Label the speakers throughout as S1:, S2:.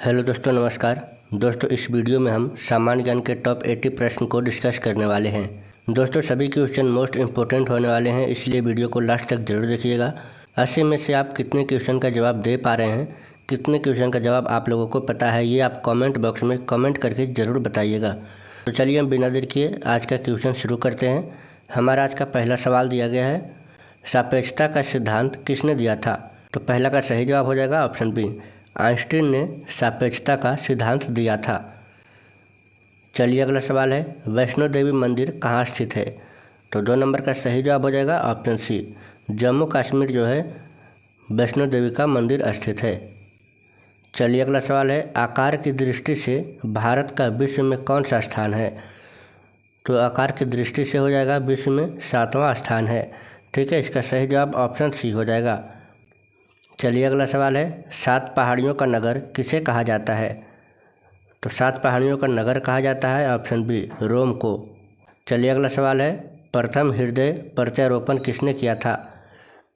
S1: Hello दोस्तों, नमस्कार। दोस्तों, इस वीडियो में हम सामान्य ज्ञान के टॉप 80 प्रश्न को डिस्कस करने वाले हैं। दोस्तों, सभी क्वेश्चन मोस्ट इम्पोर्टेंट होने वाले हैं, इसलिए वीडियो को लास्ट तक जरूर देखिएगा। 80 में से आप कितने क्वेश्चन का जवाब दे पा रहे हैं, कितने क्वेश्चन का जवाब आप लोगों को पता है, ये आप कॉमेंट बॉक्स में कॉमेंट करके ज़रूर बताइएगा। तो चलिए हम बिना देर किए आज का क्वेश्चन शुरू करते हैं। हमारा आज का पहला सवाल दिया गया है, सापेक्षता का सिद्धांत किसने दिया था? तो पहला का सही जवाब हो जाएगा ऑप्शन बी, आइंस्टीन ने सापेक्षता का सिद्धांत दिया था। चलिए अगला सवाल है, वैष्णो देवी मंदिर कहाँ स्थित है? तो 2 नंबर का सही जवाब हो जाएगा ऑप्शन सी, जम्मू कश्मीर जो है वैष्णो देवी का मंदिर स्थित है। चलिए अगला सवाल है, आकार की दृष्टि से भारत का विश्व में कौन सा स्थान है? तो आकार की दृष्टि से हो जाएगा विश्व में 7वां स्थान है। ठीक है, इसका सही जवाब ऑप्शन सी हो जाएगा। चलिए अगला सवाल है, 7 पहाड़ियों का नगर किसे कहा जाता है? तो 7 पहाड़ियों का नगर कहा जाता है ऑप्शन बी, रोम को। चलिए अगला सवाल है, प्रथम हृदय प्रत्यारोपण किसने किया था?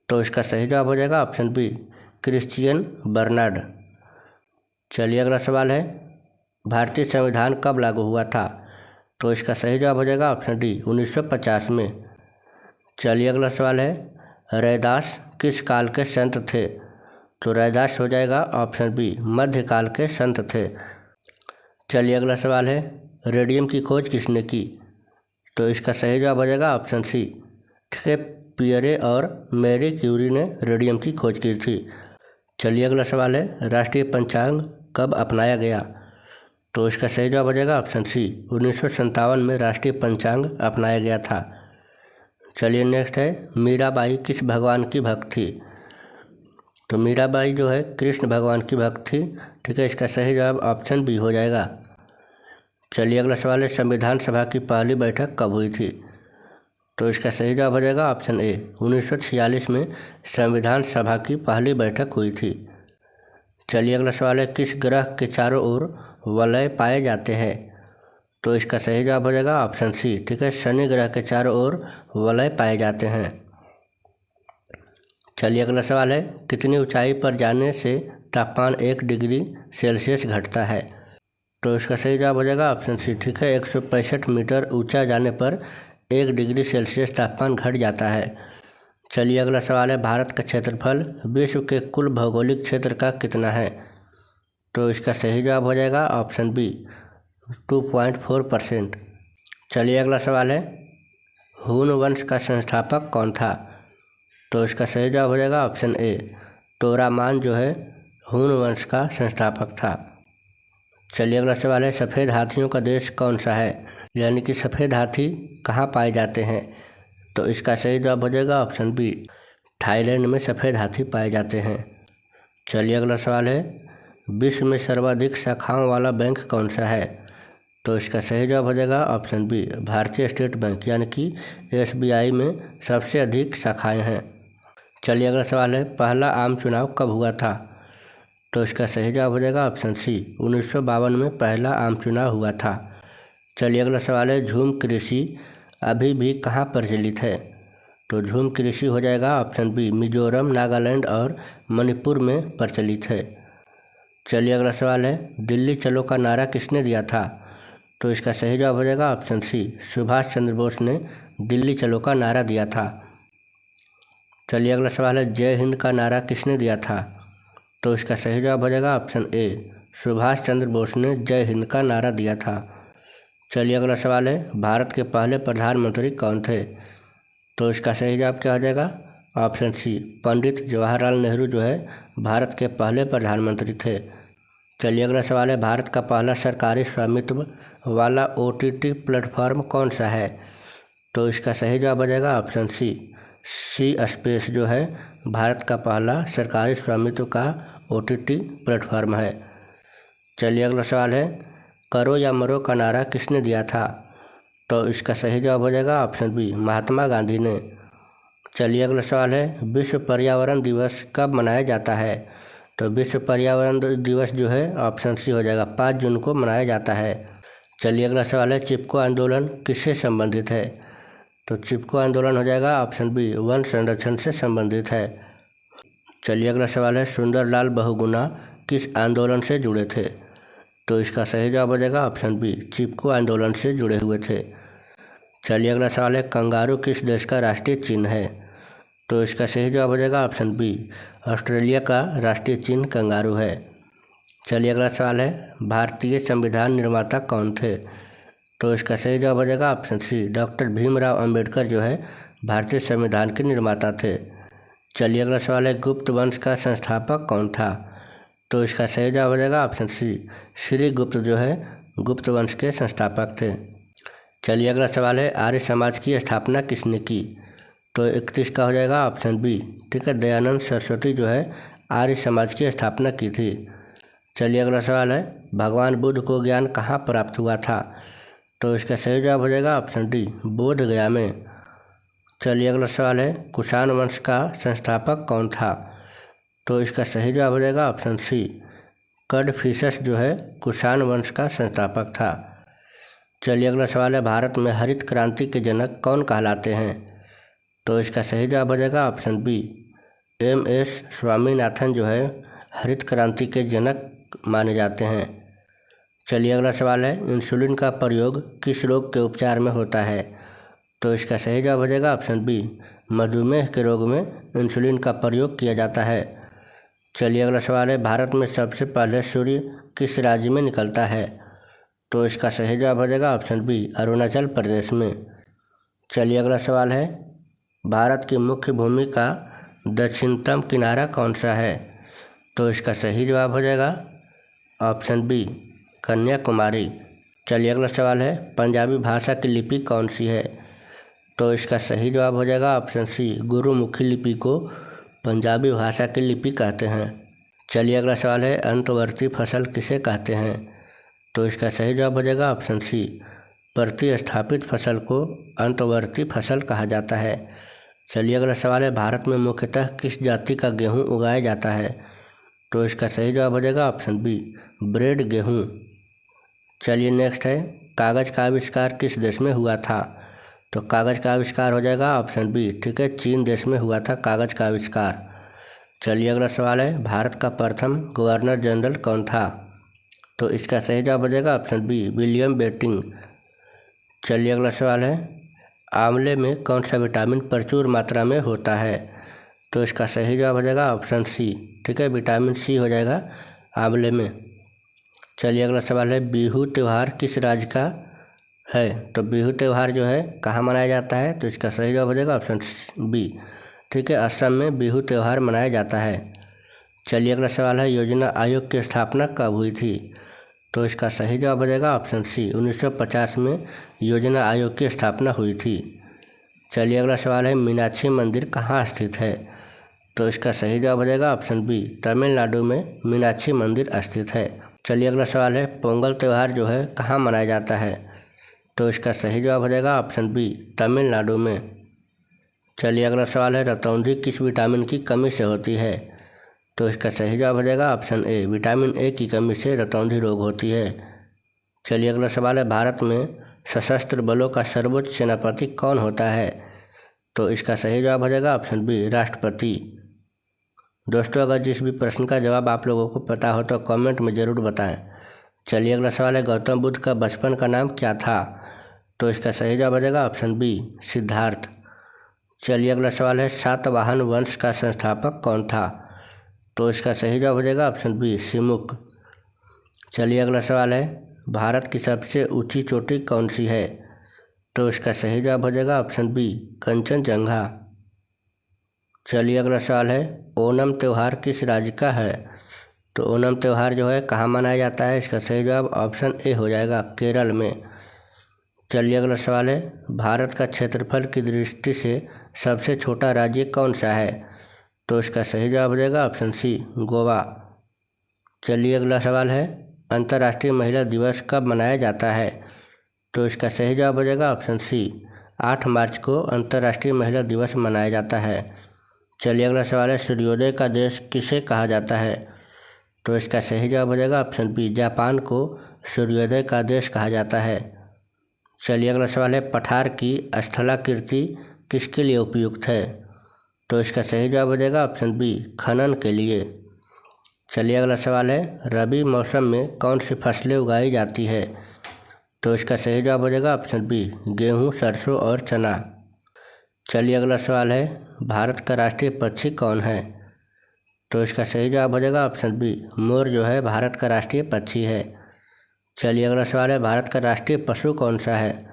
S1: तो इसका सही जवाब हो जाएगा ऑप्शन बी, क्रिश्चियन बर्नार्ड। चलिए अगला सवाल है, भारतीय संविधान कब लागू हुआ था? तो इसका सही जवाब हो जाएगा ऑप्शन डी, 1950 में। चलिए अगला सवाल है, रैदास किस काल के संत थे? तो रैदास हो जाएगा ऑप्शन बी, मध्यकाल के संत थे। चलिए अगला सवाल है, रेडियम की खोज किसने की? तो इसका सही जवाब हो जाएगा ऑप्शन सी, ठीक है, पियरे और मैरी क्यूरी ने रेडियम की खोज की थी। चलिए अगला सवाल है, राष्ट्रीय पंचांग कब अपनाया गया? तो इसका सही जवाब हो जाएगा ऑप्शन सी, 1957 में राष्ट्रीय पंचांग अपनाया गया था। चलिए नेक्स्ट है, मीराबाई किस भगवान की भक्त थी? तो मीराबाई जो है कृष्ण भगवान की भक्त थी। ठीक है, इसका सही जवाब ऑप्शन बी हो जाएगा। चलिए अगला सवाल है, संविधान सभा की पहली बैठक कब हुई थी? तो इसका सही जवाब हो जाएगा ऑप्शन ए, 1946 में संविधान सभा की पहली बैठक हुई थी। चलिए अगला सवाल है, किस ग्रह के चारों ओर वलय पाए जाते हैं? तो इसका सही जवाब हो जाएगा ऑप्शन सी, ठीक है, शनि ग्रह के चारों ओर वलय पाए जाते हैं। चलिए अगला सवाल है, कितनी ऊंचाई पर जाने से तापमान 1 डिग्री सेल्सियस घटता है? तो इसका सही जवाब हो जाएगा ऑप्शन सी, ठीक है, 165 मीटर ऊंचा जाने पर 1 डिग्री सेल्सियस तापमान घट जाता है। चलिए अगला सवाल है, भारत का क्षेत्रफल विश्व के कुल भौगोलिक क्षेत्र का कितना है? तो इसका सही जवाब हो जाएगा ऑप्शन बी, 2.4%। चलिए अगला सवाल है, हून वंश का संस्थापक कौन था? तो इसका सही जवाब हो जाएगा ऑप्शन ए, तोरामान जो है हून वंश का संस्थापक था। चलिए अगला सवाल है, सफ़ेद हाथियों का देश कौन सा है? यानी कि सफ़ेद हाथी कहाँ पाए जाते हैं? तो इसका सही जवाब हो जाएगा ऑप्शन बी, थाईलैंड में सफ़ेद हाथी पाए जाते हैं। चलिए अगला सवाल है, विश्व में सर्वाधिक शाखाओं वाला बैंक कौन सा है? तो इसका सही जवाब हो जाएगा ऑप्शन बी, भारतीय स्टेट बैंक, यानी कि SBI में सबसे अधिक शाखाएं हैं। चलिए अगला सवाल है, पहला आम चुनाव कब हुआ था? तो इसका सही जवाब हो जाएगा ऑप्शन सी, 1952 में पहला आम चुनाव हुआ था। चलिए अगला सवाल है, झूम कृषि अभी भी कहाँ प्रचलित है? तो झूम कृषि हो जाएगा ऑप्शन बी, मिजोरम, नागालैंड और मणिपुर में प्रचलित है। चलिए अगला सवाल है, दिल्ली चलो का नारा किसने दिया था? तो इसका सही जवाब हो जाएगा ऑप्शन सी, सुभाष चंद्र बोस ने दिल्ली चलो का नारा दिया था। चलिए अगला सवाल है, जय हिंद का नारा किसने दिया था? तो इसका सही जवाब हो जाएगा ऑप्शन ए, सुभाष चंद्र बोस ने जय हिंद का नारा दिया था। चलिए अगला सवाल है, भारत के पहले प्रधानमंत्री कौन थे? तो इसका सही जवाब क्या हो जाएगा ऑप्शन सी, पंडित जवाहरलाल नेहरू जो है भारत के पहले प्रधानमंत्री थे। चलिए अगला सवाल है, भारत का पहला सरकारी स्वामित्व वाला OTT प्लेटफॉर्म कौन सा है? तो इसका सही जवाब हो जाएगा ऑप्शन सी स्पेस जो है भारत का पहला सरकारी स्वामित्व का OTT प्लेटफॉर्म है। चलिए अगला सवाल है, करो या मरो का नारा किसने दिया था? तो इसका सही जवाब हो जाएगा ऑप्शन बी, महात्मा गांधी ने। चलिए अगला सवाल है, विश्व पर्यावरण दिवस कब मनाया जाता है? तो विश्व पर्यावरण दिवस जो है ऑप्शन सी हो जाएगा, 5 जून को मनाया जाता है। चलिए अगला सवाल है, चिपको आंदोलन किससे संबंधित है? तो चिपको आंदोलन हो जाएगा ऑप्शन बी, वन संरक्षण से संबंधित है। चलिए अगला सवाल है, सुंदरलाल बहुगुणा किस आंदोलन से जुड़े थे? तो इसका सही जवाब हो जाएगा ऑप्शन बी, चिपको आंदोलन से जुड़े हुए थे। चलिए अगला सवाल है, कंगारू किस देश का राष्ट्रीय चिन्ह है? तो इसका सही जवाब हो जाएगा ऑप्शन बी, ऑस्ट्रेलिया का राष्ट्रीय चिन्ह कंगारू है। चलिए अगला सवाल है, भारतीय संविधान निर्माता कौन थे? तो इसका सही जवाब हो जाएगा option C, doctor Bhimrao Ambedkar जो है भारतीय संविधान के निर्माता थे। चलिए अगला सवाल है, गुप्त वंश का संस्थापक कौन था? तो इसका सही जवाब हो जाएगा ऑप्शन सी, श्री गुप्त जो है गुप्त वंश के संस्थापक थे। चलिए अगला सवाल है, आर्य समाज की स्थापना किसने की? तो 31 का हो जाएगा ऑप्शन बी, ठीक है, दयानंद सरस्वती जो है आर्य समाज की स्थापना की थी। चलिए अगला सवाल है, भगवान बुद्ध को ज्ञान कहाँ प्राप्त हुआ था? तो इसका सही जवाब हो जाएगा ऑप्शन डी, बोध गया में। चलिए अगला सवाल है, कुषाण वंश का संस्थापक कौन था? तो इसका सही जवाब हो जाएगा ऑप्शन सी, कड़फिसस जो है कुषाण वंश का संस्थापक था। चलिए अगला सवाल है, भारत में हरित क्रांति के जनक कौन कहलाते हैं? तो इसका सही जवाब हो जाएगा ऑप्शन बी, MS स्वामीनाथन जो है हरित क्रांति के जनक माने जाते हैं। चलिए अगला सवाल है, इंसुलिन का प्रयोग किस रोग के उपचार में होता है? तो इसका सही जवाब हो जाएगा ऑप्शन बी, मधुमेह के रोग में इंसुलिन का प्रयोग किया जाता है। चलिए अगला सवाल है, भारत में सबसे पहले सूर्य किस राज्य में निकलता है? तो इसका सही जवाब हो जाएगा ऑप्शन बी, अरुणाचल प्रदेश में। चलिए अगला सवाल है, भारत की मुख्य भूमि का दक्षिणतम किनारा कौन सा है? तो इसका सही जवाब हो जाएगा ऑप्शन बी, कन्याकुमारी। चलिए अगला सवाल है, पंजाबी भाषा की लिपि कौन सी है? तो इसका सही जवाब हो जाएगा ऑप्शन सी, गुरुमुखी लिपि को पंजाबी भाषा की लिपि कहते हैं। चलिए अगला सवाल है, अंतर्वर्ती फसल किसे कहते हैं? तो इसका सही जवाब हो जाएगा ऑप्शन सी, प्रतिस्थापित फसल को अंतर्वर्ती फसल कहा जाता है। चलिए अगला सवाल है, भारत में मुख्यतः किस जाति का गेहूँ उगाया जाता है? तो इसका सही जवाब हो जाएगा ऑप्शन बी, ब्रेड गेहूँ। चलिए नेक्स्ट है, कागज़ का आविष्कार किस देश में हुआ था? तो कागज़ का आविष्कार हो जाएगा ऑप्शन बी, ठीक है, चीन देश में हुआ था कागज़ का आविष्कार। चलिए अगला सवाल है, भारत का प्रथम गवर्नर जनरल कौन था? तो इसका सही जवाब हो जाएगा ऑप्शन बी, विलियम बेंटिंक। चलिए अगला सवाल है, आंवले में कौन सा विटामिन प्रचुर मात्रा में होता है? तो इसका सही जवाब हो जाएगा ऑप्शन सी, ठीक है, विटामिन सी हो जाएगा आंवले में। चलिए अगला सवाल है, बिहू त्यौहार किस राज्य का है? तो बिहू त्यौहार जो है कहाँ मनाया जाता है? तो इसका सही जवाब हो जाएगा ऑप्शन बी, ठीक है, असम में बिहू त्यौहार मनाया जाता है। चलिए अगला सवाल है, योजना आयोग की स्थापना कब हुई थी? तो इसका सही जवाब हो जाएगा ऑप्शन सी, 1950 में योजना आयोग की स्थापना हुई थी। चलिए अगला सवाल है, मीनाक्षी मंदिर कहाँ स्थित है? तो इसका सही जवाब हो जाएगा ऑप्शन बी, तमिलनाडु में मीनाक्षी मंदिर स्थित है। चलिए अगला सवाल है, पोंगल त्यौहार जो है कहाँ मनाया जाता है? तो इसका सही जवाब हो जाएगा ऑप्शन बी, तमिलनाडु में। चलिए अगला सवाल है, रतौंधी किस विटामिन की कमी से होती है? तो इसका सही जवाब हो जाएगा ऑप्शन ए, विटामिन ए की कमी से रतौंधी रोग होती है। चलिए अगला सवाल है, भारत में सशस्त्र बलों का सर्वोच्च सेनापति कौन होता है? तो इसका सही जवाब हो जाएगा ऑप्शन बी, राष्ट्रपति। दोस्तों, अगर जिस भी प्रश्न का जवाब आप लोगों को पता हो तो कमेंट में ज़रूर बताएं। चलिए अगला सवाल है, गौतम बुद्ध का बचपन का नाम क्या था? तो इसका सही जवाब हो जाएगा ऑप्शन बी, सिद्धार्थ। चलिए अगला सवाल है, सातवाहन वंश का संस्थापक कौन था? तो इसका सही जवाब हो जाएगा ऑप्शन बी, सिमुक। चलिए अगला सवाल है, भारत की सबसे ऊंची चोटी कौन सी है? तो इसका सही जवाब हो जाएगा ऑप्शन बी, कंचनजंगा। चलिए अगला सवाल है, ओणम त्यौहार किस राज्य का है? तो ओणम त्यौहार जो है कहाँ मनाया जाता है? इसका सही जवाब ऑप्शन ए हो जाएगा, केरल में। चलिए अगला सवाल है, भारत का क्षेत्रफल की दृष्टि से सबसे छोटा राज्य कौन सा है? तो इसका सही जवाब हो जाएगा ऑप्शन सी, गोवा। चलिए अगला सवाल है, अंतर्राष्ट्रीय महिला दिवस कब मनाया जाता है? तो इसका सही जवाब हो जाएगा ऑप्शन सी, 8 मार्च को अंतर्राष्ट्रीय महिला दिवस मनाया जाता है। चलिए अगला सवाल है, सूर्योदय का देश किसे कहा जाता है? तो इसका सही जवाब हो जाएगा ऑप्शन बी, जापान को सूर्योदय का देश कहा जाता है। चलिए अगला सवाल है, पठार की स्थलाकृति किसके लिए उपयुक्त है? तो इसका सही जवाब हो जाएगा ऑप्शन बी, खनन के लिए। चलिए अगला सवाल है, रबी मौसम में कौन सी फसलें उगाई जाती है? तो इसका सही जवाब हो जाएगा ऑप्शन बी, गेहूँ, सरसों और चना। चलिए अगला सवाल है, भारत का राष्ट्रीय पक्षी कौन है? तो इसका सही जवाब हो जाएगा ऑप्शन बी, मोर जो है भारत का राष्ट्रीय पक्षी है। चलिए अगला सवाल है, भारत का राष्ट्रीय पशु कौन सा है?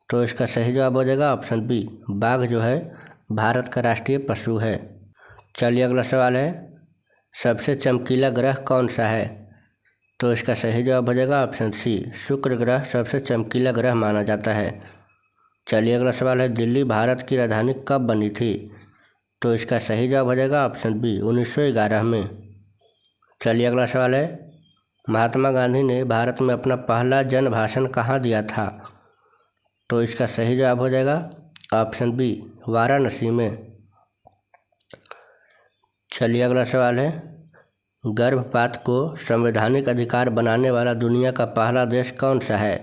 S1: तो इसका सही जवाब हो जाएगा ऑप्शन बी, बाघ जो है भारत का राष्ट्रीय पशु है। चलिए अगला सवाल है, सबसे चमकीला ग्रह कौन सा है? तो इसका सही जवाब हो जाएगा ऑप्शन सी, शुक्र ग्रह सबसे चमकीला ग्रह माना जाता है। चलिए अगला सवाल है, दिल्ली भारत की राजधानी कब बनी थी? तो इसका सही जवाब हो जाएगा ऑप्शन बी, 1911 में। चलिए अगला सवाल है, महात्मा गांधी ने भारत में अपना पहला जन भाषण कहाँ दिया था? तो इसका सही जवाब हो जाएगा ऑप्शन बी, वाराणसी में। चलिए अगला सवाल है, गर्भपात को संवैधानिक अधिकार बनाने वाला दुनिया का पहला देश कौन सा है?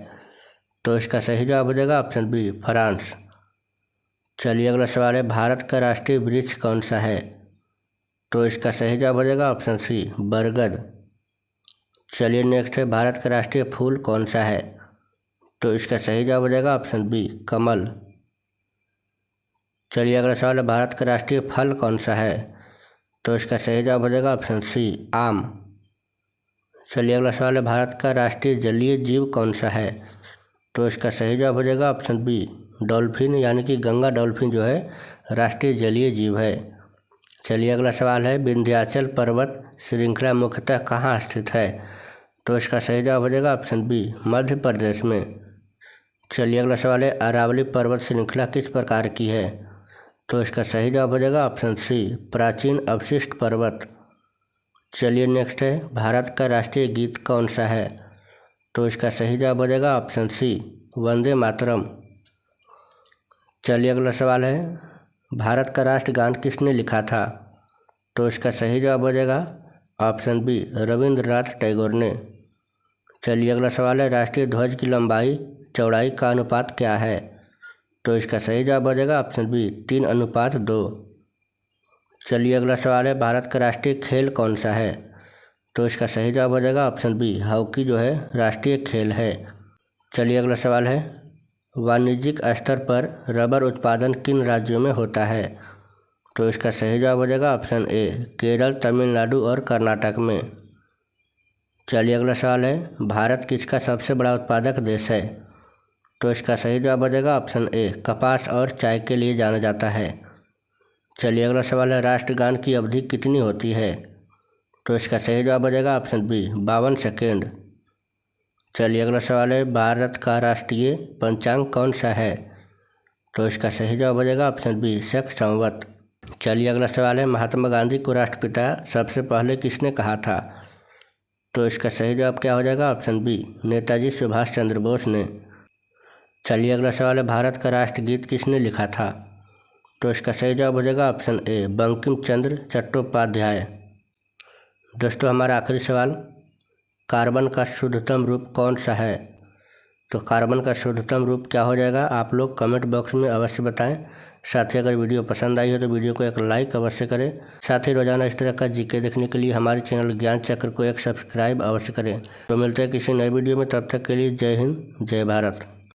S1: तो इसका सही जवाब हो जाएगा ऑप्शन बी, फ्रांस। चलिए अगला सवाल है, भारत का राष्ट्रीय वृक्ष कौन सा है? तो इसका सही जवाब हो जाएगा ऑप्शन सी, बरगद। चलिए नेक्स्ट है, भारत का राष्ट्रीय फूल कौन सा है? तो इसका सही जवाब हो जाएगा ऑप्शन बी, कमल। चलिए अगला सवाल है, भारत का राष्ट्रीय फल कौन सा है? तो इसका सही जवाब हो जाएगा ऑप्शन सी, आम। चलिए अगला सवाल है, भारत का राष्ट्रीय जलीय जीव कौन सा है? तो इसका सही जवाब हो जाएगा ऑप्शन बी, डॉल्फिन, यानी कि गंगा डॉल्फिन जो है राष्ट्रीय जलीय जीव है। चलिए अगला सवाल है, विंध्याचल पर्वत श्रृंखला मुख्यतः कहाँ स्थित है? तो इसका सही जवाब हो जाएगा ऑप्शन बी, मध्य प्रदेश में। चलिए अगला सवाल है, अरावली पर्वत श्रृंखला किस प्रकार की है? तो इसका सही जवाब हो जाएगा ऑप्शन सी, प्राचीन अवशिष्ट पर्वत। चलिए नेक्स्ट है, भारत का राष्ट्रीय गीत कौन सा है? तो इसका सही जवाब हो जाएगा ऑप्शन सी, वंदे मातरम। चलिए अगला सवाल है, भारत का राष्ट्रगान किसने लिखा था? तो इसका सही जवाब हो जाएगा ऑप्शन बी, रविंद्रनाथ टैगोर ने। चलिए अगला सवाल है, राष्ट्रीय ध्वज की लंबाई चौड़ाई का अनुपात क्या है? तो इसका सही जवाब हो जाएगा ऑप्शन बी, 3:2। चलिए अगला सवाल है, भारत का राष्ट्रीय खेल कौन सा है? तो इसका सही जवाब हो जाएगा ऑप्शन बी, हॉकी जो है राष्ट्रीय खेल है। चलिए अगला सवाल है, वाणिज्यिक स्तर पर रबर उत्पादन किन राज्यों में होता है? तो इसका सही जवाब हो जाएगा ऑप्शन ए, केरल, तमिलनाडु और कर्नाटक में। चलिए अगला सवाल है, भारत किसका सबसे बड़ा उत्पादक देश है? तो इसका सही जवाब हो जाएगा ऑप्शन ए, कपास और चाय के लिए जाना जाता है। चलिए अगला सवाल है, राष्ट्रगान की अवधि कितनी होती है? तो इसका सही जवाब हो जाएगा ऑप्शन बी, 52 सेकेंड। चलिए अगला सवाल है, भारत का राष्ट्रीय पंचांग कौन सा है? तो इसका सही जवाब हो जाएगा ऑप्शन बी, शक संवत। चलिए अगला सवाल है, महात्मा गांधी को राष्ट्रपिता सबसे पहले किसने कहा था? तो इसका सही जवाब क्या हो जाएगा ऑप्शन बी, नेताजी सुभाष चंद्र बोस ने। चलिए अगला सवाल है, भारत का राष्ट्रगीत किसने लिखा था? तो इसका सही जवाब हो जाएगा ऑप्शन ए, बंकिम चंद्र चट्टोपाध्याय। दोस्तों हमारा आखिरी सवाल, कार्बन का शुद्धतम रूप कौन सा है? तो कार्बन का शुद्धतम रूप क्या हो जाएगा, आप लोग कमेंट बॉक्स में अवश्य बताएं। साथ ही अगर वीडियो पसंद आई हो तो वीडियो को एक लाइक अवश्य करें। साथ ही रोजाना इस तरह का जीके देखने के लिए हमारे चैनल ज्ञान चक्र को एक सब्सक्राइब अवश्य करें। तो मिलते हैं किसी नए वीडियो में, तब तक के लिए जय हिंद, जय भारत।